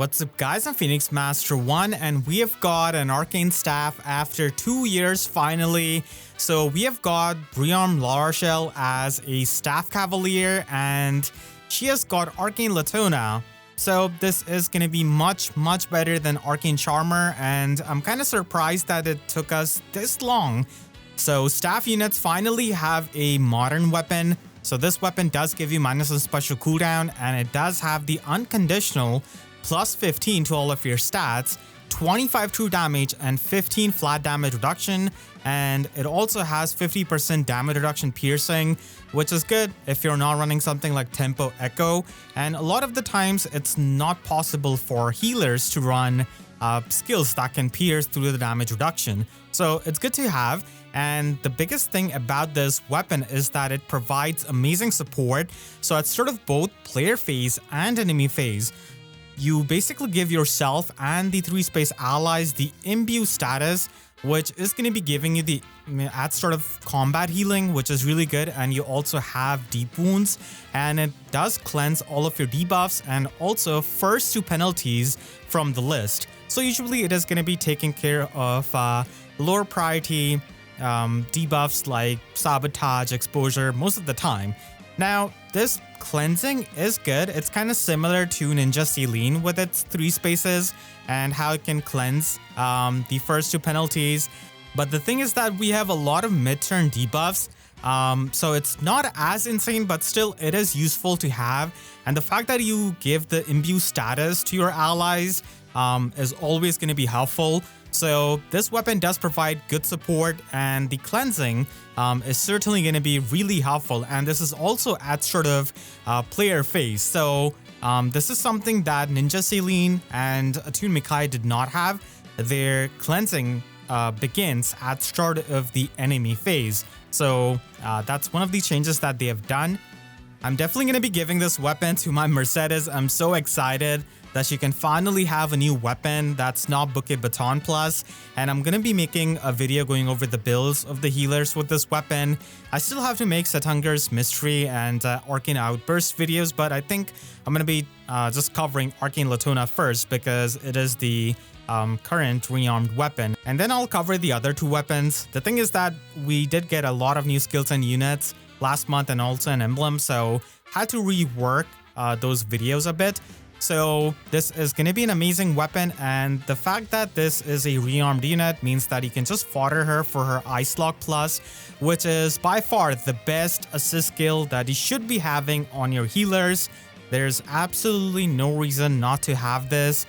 What's up guys, I'm Phoenix Master 1 and we have got an arcane staff after 2 years finally. So we have got Rearmed L'arachel as a staff cavalier and she has got arcane Lute now. So this is going to be much better than arcane charmer, and I'm kind of surprised that it took us this long. So staff units finally have a modern weapon. So this weapon does give you -1 special cooldown, and it does have the unconditional plus 15 to all of your stats, 25 true damage and 15 flat damage reduction, and it also has 50% damage reduction piercing, which is good if you're not running something like tempo echo, and a lot of the times it's not possible for healers to run skills that can pierce through the damage reduction. So it's good to have, and the biggest thing about this weapon is that it provides amazing support. So it's sort of both player phase and enemy phase. You basically give yourself and the 3 space allies the imbue status, which is going to be giving you the at sort of combat healing, which is really good, and you also have deep wounds, and it does cleanse all of your debuffs and also first 2 penalties from the list. So usually it is going to be taking care of lower priority debuffs like sabotage, exposure most of the time. Now, this cleansing is good. It's kind of similar to Ninja Celine with its 3 spaces and how it can cleanse the first 2 penalties. But the thing is that we have a lot of mid-turn debuffs. So it's not as insane, but still it is useful to have. And the fact that you give the imbue status to your allies is always going to be helpful. So this weapon does provide good support, and the cleansing is certainly going to be really helpful. And this is also at sort of player phase. So this is something that Ninja Celine and Attune Mikai did not have. Their cleansing begins at start of the enemy phase. So that's one of the changes that they have done. I'm definitely going to be giving this weapon to my Mercedes. I'm so excited that she can finally have a new weapon that's not Bouquet Baton Plus, and I'm going to be making a video going over the builds of the healers with this weapon. I still have to make Setunger's Mystery and Arcane Outburst videos, but I think I'm going to be just covering Arcane Lute first because it is the current rearmed weapon, and then I'll cover the other 2 weapons. The thing is that we did get a lot of new skills and units last month and also an emblem, so had to rework those videos a bit. So this is going to be an amazing weapon, and the fact that this is a rearmed unit means that you can just fodder her for her Ice Lock Plus, which is by far the best assist skill that you should be having on your healers. There's absolutely no reason not to have this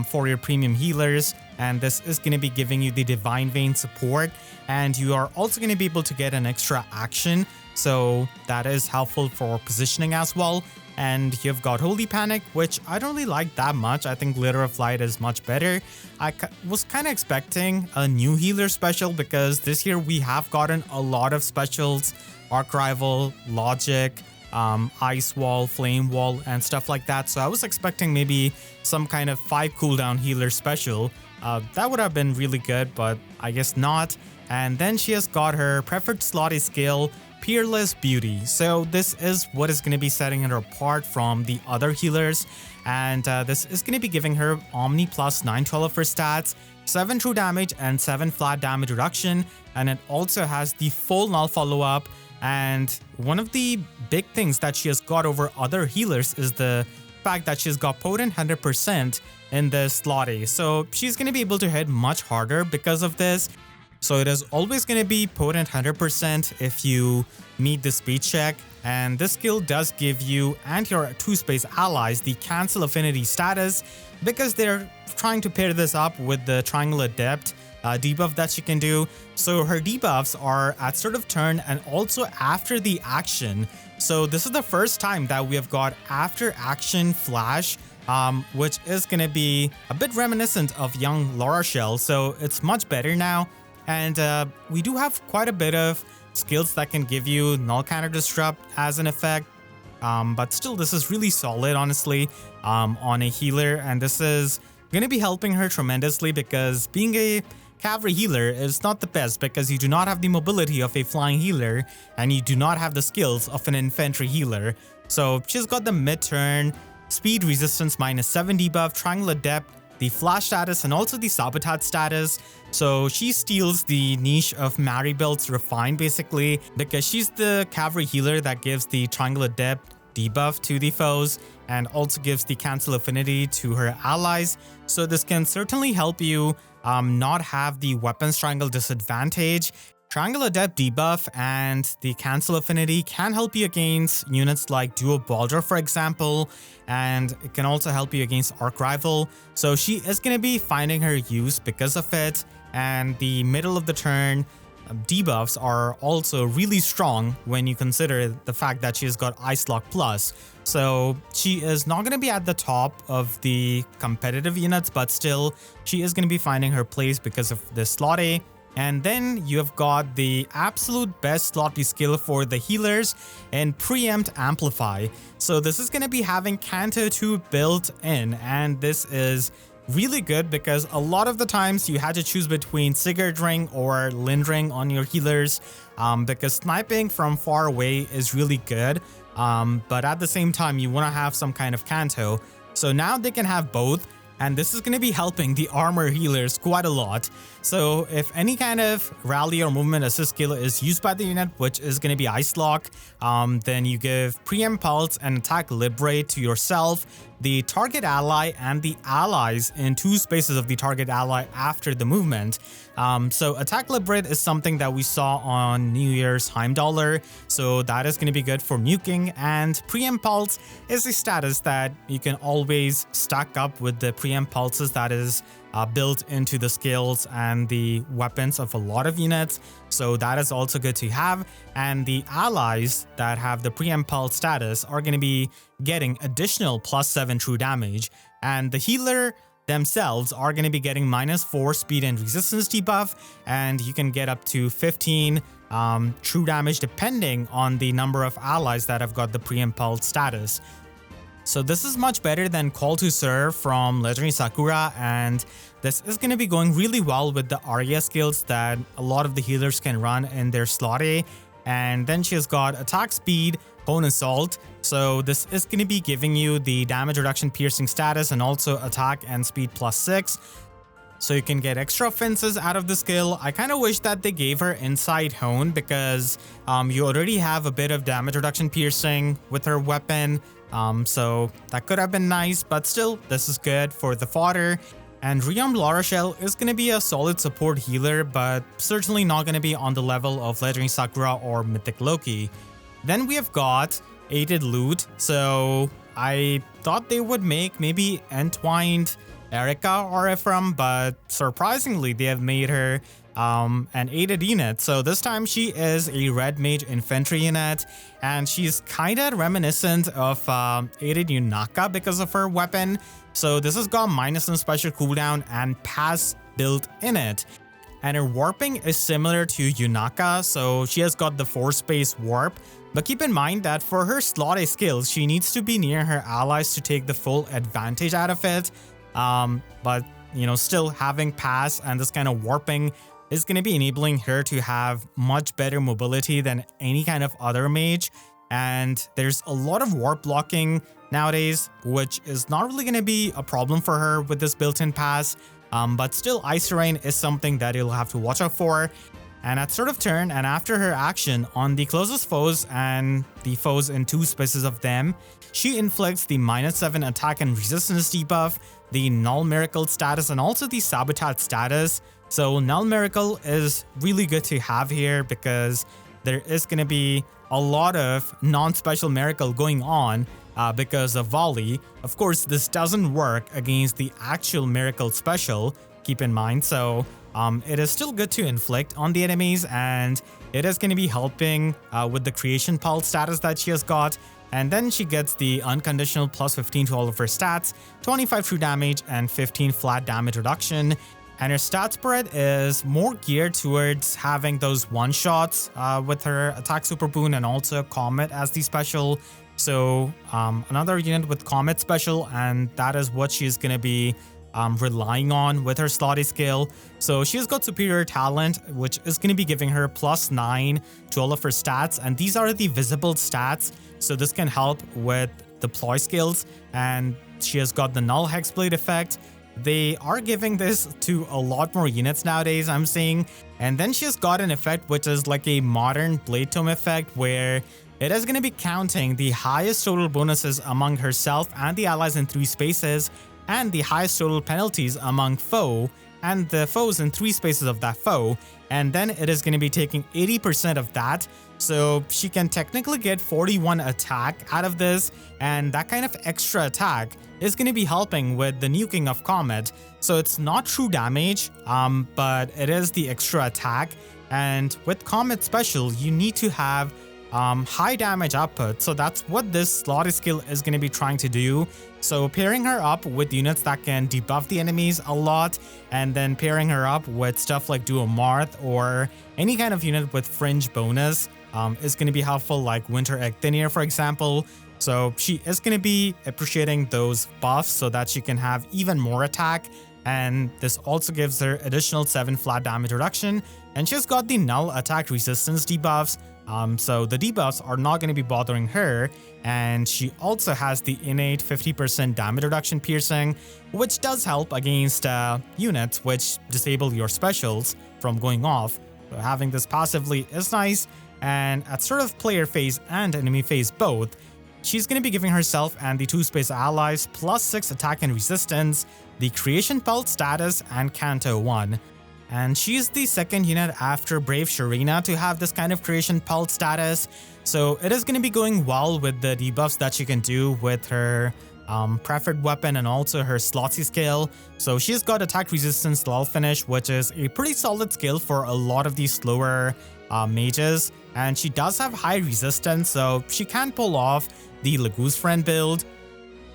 for your premium healers, and this is going to be giving you the Divine Vein support, and you are also going to be able to get an extra action, so that is helpful for positioning as well. And you've got Holy Panic, which I don't really like that much. I think Glitter of Light is much better. I was kind of expecting a new healer special because this year we have gotten a lot of specials: Arc Rival, Logic, Ice Wall, Flame Wall, and stuff like that. So I was expecting maybe some kind of 5 cooldown healer special. That would have been really good, but I guess not. And then she has got her preferred slotty skill, Peerless Beauty. So this is what is going to be setting her apart from the other healers, and this is going to be giving her Omni plus 9 to all of her stats, 7 true damage and 7 flat damage reduction, and it also has the full null follow-up. And one of the big things that she has got over other healers is the fact that she's got potent 100% in the slotty, so she's going to be able to hit much harder because of this. So it is always going to be potent 100% if you meet the speed check, and this skill does give you and your 2 space allies the cancel affinity status because they're trying to pair this up with the Triangle Adept debuff that she can do. So her debuffs are at start of turn and also after the action. So this is the first time that we have got after action flash, which is going to be a bit reminiscent of young Larachel, so it's much better now. And we do have quite a bit of skills that can give you null counter disrupt as an effect, but still this is really solid honestly on a healer, and this is going to be helping her tremendously because being a cavalry healer is not the best because you do not have the mobility of a flying healer and you do not have the skills of an infantry healer. So she's got the mid-turn speed resistance -7 debuff, triangle adept, the flash status, and also the sabotage status. So she steals the niche of MARIBELLE's Refine basically, because she's the cavalry healer that gives the triangle adept debuff to the foes and also gives the cancel affinity to her allies. So this can certainly help you not have the weapons triangle disadvantage. Triangle adept debuff and the cancel affinity can help you against units like Duo Baldur, for example, and it can also help you against Arch Rival. So she is going to be finding her use because of it, and the middle of the turn debuffs are also really strong when you consider the fact that she's got Ice Lock Plus. So she is not going to be at the top of the competitive units, but still she is going to be finding her place because of this slot A. And then you have got the absolute best slot B skill for the healers in Preempt Amplify. So this is going to be having Canto 2 built in, and this is really good because a lot of the times you had to choose between Sigurd Ring or Lindring on your healers, because sniping from far away is really good, but at the same time you want to have some kind of Canto. So now they can have both, and this is going to be helping the armor healers quite a lot. So if any kind of rally or movement assist skill is used by the unit, which is going to be Ice Lock, then you give Preempt Pulse and Attack Liberate to yourself, the target ally, and the allies in 2 spaces of the target ally after the movement. So Attack Liberate is something that we saw on New Year's Heimdallr, so that is going to be good for nuking, and Preempt Pulse is a status that you can always stack up with the Preempt Pulses that is built into the skills and the weapons of a lot of units, so that is also good to have. And the allies that have the Preempt Pulse status are going to be getting additional +7 true damage, and the healer themselves are going to be getting -4 speed and resistance debuff, and you can get up to 15 true damage depending on the number of allies that have got the Preempt Pulse status. So this is much better than Call to Serve from Legendary Sakura, and this is going to be going really well with the Arya skills that a lot of the healers can run in their slot A. And then she's got attack speed, bone assault, so this is going to be giving you the damage reduction piercing status and also attack and speed +6. So you can get extra offenses out of the skill. I kind of wish that they gave her Inside Hone, because you already have a bit of damage reduction piercing with her weapon. So that could have been nice, but still, this is good for the fodder. And Rearmed L'arachel is going to be a solid support healer, but certainly not going to be on the level of Legendary Sakura or Mythic Loki. Then we have got Aided Lute, so I thought they would make maybe Entwined Erika or Ephraim, but surprisingly they have made her an aided unit. So this time she is a red mage infantry unit, and she's kind of reminiscent of aided Yunaka because of her weapon. So this has got -1 special cooldown and pass built in it, and her warping is similar to Yunaka, so she has got the 4-space warp. But keep in mind that for her slot A skills, she needs to be near her allies to take the full advantage out of it. But you know, still having pass and this kind of warping is going to be enabling her to have much better mobility than any kind of other mage. And there's a lot of warp blocking nowadays, which is not really going to be a problem for her with this built-in pass. But still, Ice Rain is something that you'll have to watch out for. And at start of turn and after her action on the closest foes and the foes in 2 spaces of them, she inflicts the -7 attack and resistance debuff, the Null Miracle status, and also the Sabotage status. So Null Miracle is really good to have here because there is going to be a lot of non-special miracle going on because of volley. Of course, this doesn't work against the actual miracle special, keep in mind. So it is still good to inflict on the enemies, and it is going to be helping with the creation pulse status that she has got. And then she gets the unconditional +15 to all of her stats, 25 true damage, and 15 flat damage reduction. And her stat spread is more geared towards having those one-shots with her attack super boon and also Comet as the special. So another unit with Comet special, and that is what she's going to be relying on with her slotty skill. So she's got superior talent, which is going to be giving her +9 to all of her stats, and these are the visible stats. So this can help with deploy skills, and she has got the null hexblade effect. They are giving this to a lot more units nowadays, I'm seeing. And then she has got an effect which is like a modern blade tome effect, where it is going to be counting the highest total bonuses among herself and the allies in 3 spaces, and the highest total penalties among foe and the foes in 3 spaces of that foe. And then it is going to be taking 80% of that. So she can technically get 41 attack out of this, and that kind of extra attack is going to be helping with the nuking of Comet. So it's not true damage, but it is the extra attack. And with Comet Special, you need to have high damage output, so that's what this slotty skill is going to be trying to do. So pairing her up with units that can debuff the enemies a lot, and then pairing her up with stuff like Duo Marth or any kind of unit with fringe bonus is going to be helpful, like Winter Egg Thinner, for example. So she is going to be appreciating those buffs so that she can have even more attack, and this also gives her additional 7 flat damage reduction, and she's got the null attack resistance debuffs. So the debuffs are not going to be bothering her, and she also has the innate 50% damage reduction piercing, which does help against units which disable your specials from going off. So having this passively is nice, and at sort of player phase and enemy phase both, she's going to be giving herself and the 2 space allies plus 6 attack and resistance, the Creation Pulse status, and Canto 1. And she's the second unit after Brave Sharina to have this kind of Creation Pulse status, so it is going to be going well with the debuffs that she can do with her preferred weapon and also her Slotsy skill. So she's got attack resistance lull finish, which is a pretty solid skill for a lot of these slower mages, and she does have high resistance, so she can pull off the Lagoose Friend build.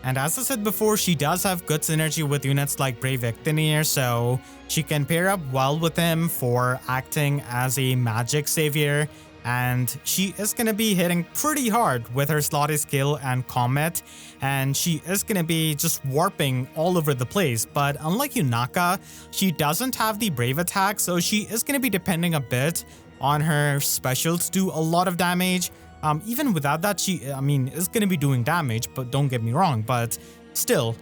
And as I said before, she does have good synergy with units like Brave Ectinier, so she can pair up well with him for acting as a magic savior. And she is going to be hitting pretty hard with her Slotty skill and Comet, and she is going to be just warping all over the place. But unlike Yunaka, she doesn't have the Brave attack, so she is going to be depending a bit on her special to do a lot of damage. Even without that, she, is going to be doing damage, but don't get me wrong, but still,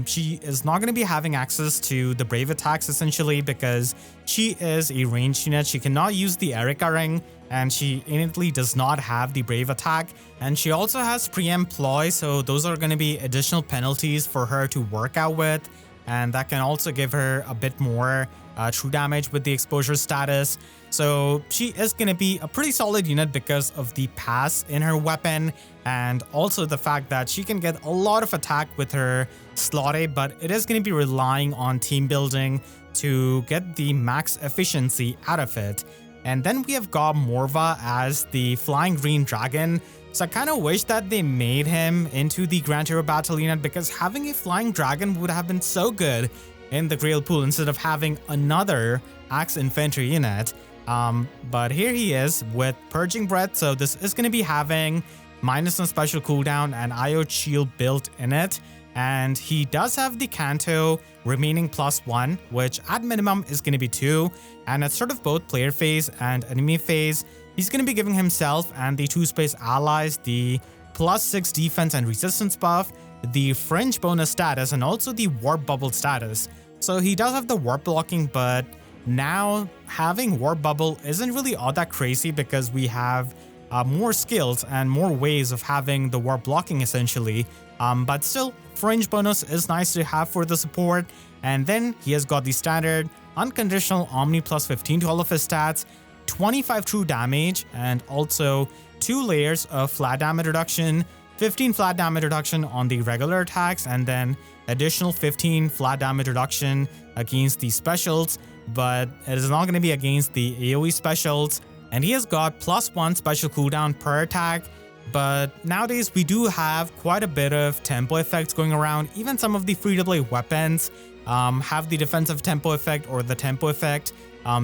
she is not going to be having access to the Brave attacks essentially because she is a ranged unit. She cannot use the Erika ring, and she innately does not have the Brave attack. And she also has Preempt Ploy, so those are going to be additional penalties for her to work out with, and that can also give her a bit more true damage with the exposure status. So she is going to be a pretty solid unit because of the pass in her weapon, and also the fact that she can get a lot of attack with her Slotty, but it is going to be relying on team building to get the max efficiency out of it. And then we have got Morva as the Flying Green Dragon. So I kind of wish that they made him into the Grand Hero Battle unit, because having a Flying Dragon would have been so good in the Grail pool instead of having another Axe Infantry unit. But here he is with Purging Breath, so this is going to be having minus on special cooldown and IO shield built in it. And he does have the Canto remaining +1, which at minimum is going to be 2. And it's sort of both player phase and enemy phase. He's going to be giving himself and the 2 space allies the +6 defense and resistance buff, the Fringe bonus status, and also the Warp Bubble status. So he does have the warp blocking, but now having Warp Bubble isn't really all that crazy because we have more skills and more ways of having the warp blocking essentially. But still, Fringe bonus is nice to have for the support. And then he has got the standard unconditional Omni +15 to all of his stats, 25 true damage, and also 2 layers of flat damage reduction, 15 flat damage reduction on the regular attacks, and then additional 15 flat damage reduction against the specials, but it is not going to be against the AoE specials. And he has got +1 special cooldown per attack, but nowadays we do have quite a bit of tempo effects going around. Even some of the free-to-play weapons have the defensive tempo effect or the tempo effect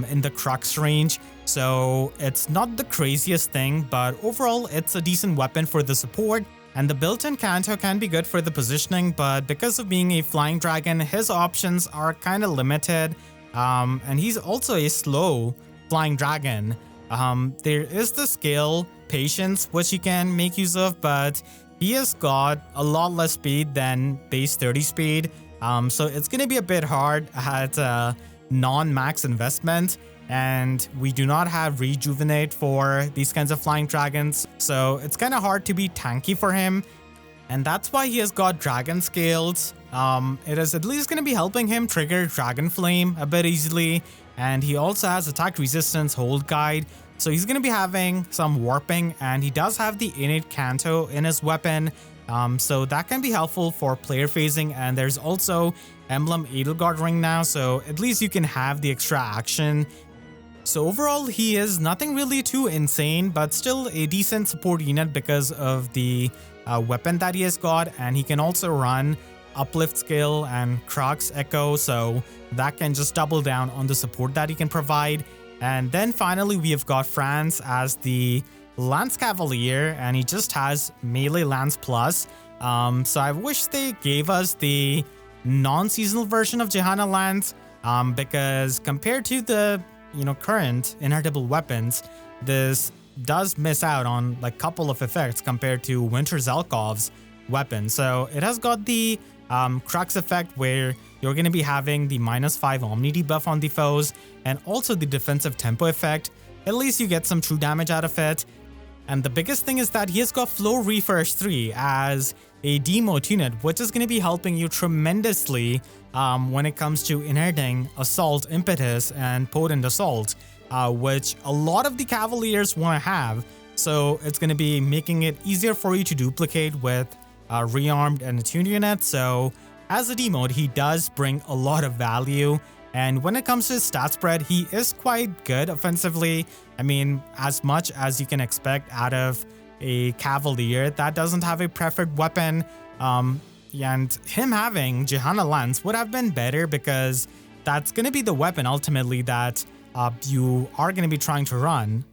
in the Crux range. So it's not the craziest thing, but overall it's a decent weapon for the support. And the built-in Canto can be good for the positioning, but because of being a Flying Dragon, his options are kind of limited. And he's also a slow Flying Dragon. There is the skill Patience, which he can make use of, but he has got a lot less speed than base 30 speed. So it's going to be a bit hard at non-max investment. And we do not have rejuvenate for these kinds of flying dragons. So it's kind of hard to be tanky for him. And that's why he has got dragon scales. It is at least going to be helping him trigger Dragon Flame a bit easily. And he also has attack resistance, hold guide. So he's going to be having some warping, and he does have the innate Canto in his weapon. So that can be helpful for player phasing. And there's also Emblem Edelgard ring now, so at least you can have the extra action. So overall, he is nothing really too insane, but still a decent support unit because of the weapon that he has got. And he can also run Uplift skill and Crux Echo, so that can just double down on the support that he can provide. And then finally, we have got Franz as the Lance Cavalier, and he just has melee Lance plus. So I wish they gave us the non-seasonal version of Johanna Lance, because compared to the current inheritable weapons, this does miss out on like couple of effects compared to Winter Zelkov's weapon. So it has got the Crux effect where you're going to be having the -5 Omni debuff on the foes, and also the defensive tempo effect. At least you get some true damage out of it. And the biggest thing is that he has got Flow Refresh 3 as a demote unit, which is going to be helping you tremendously when it comes to inheriting Assault Impetus and Potent Assault, which a lot of the Cavaliers want to have. So it's going to be making it easier for you to duplicate with rearmed and attuned units. So as a demote, he does bring a lot of value. And when it comes to his stat spread, he is quite good offensively. I mean, as much as you can expect out of a Cavalier that doesn't have a preferred weapon. And him having Johanna Lance would have been better, because that's going to be the weapon ultimately that you are going to be trying to run.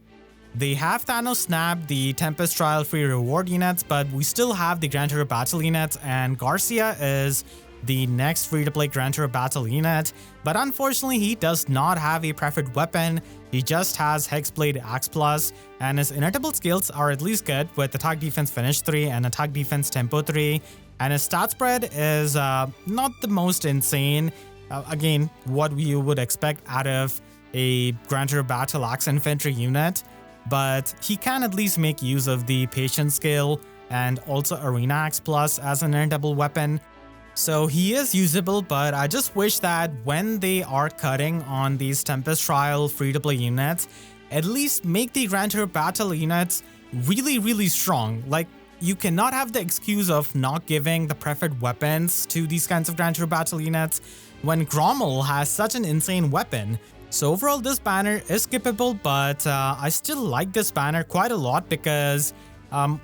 They have Thanos Snap, the Tempest Trial free reward units, but we still have the Grand Hero Battle units, and Garcia is the next free-to-play Grand Hero Battle unit, but unfortunately he does not have a preferred weapon. He just has Hexblade Axe Plus, and his inheritable skills are at least good with Attack Defense Finish 3 and Attack Defense Tempo 3, and his stat spread is not the most insane. Again, what you would expect out of a Grand Hero Battle Axe Infantry unit, but he can at least make use of the Patience skill and also Arena Axe Plus as an inheritable weapon. So he is usable, but I just wish that when they are cutting on these Tempest Trial free-to-play units, at least make the Grand Hero Battle units really strong. Like, you cannot have the excuse of not giving the preferred weapons to these kinds of Grand Hero Battle units when Grommel has such an insane weapon. So overall, this banner is skippable, but I still like this banner quite a lot, because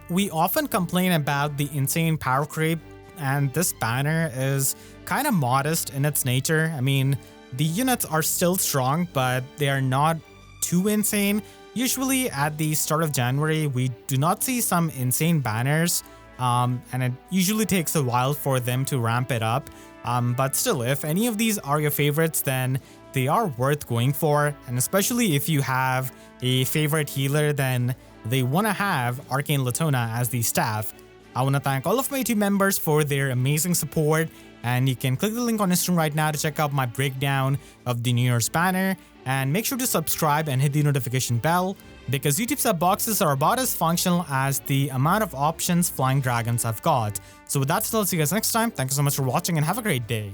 we often complain about the insane power creep, and this banner is kind of modest in its nature. I mean, the units are still strong, but they are not too insane. Usually at the start of January, we do not see some insane banners, and it usually takes a while for them to ramp it up. But still, if any of these are your favorites, then they are worth going for. And especially if you have a favorite healer, then they want to have Arcane Latona as the staff. I want to thank all of my team members for their amazing support, and you can click the link on the screen right now to check out my breakdown of the New Year's banner, and make sure to subscribe and hit the notification bell, because YouTube sub boxes are about as functional as the amount of options flying dragons have got. So with that, I'll see you guys next time. Thank you so much for watching, and have a great day.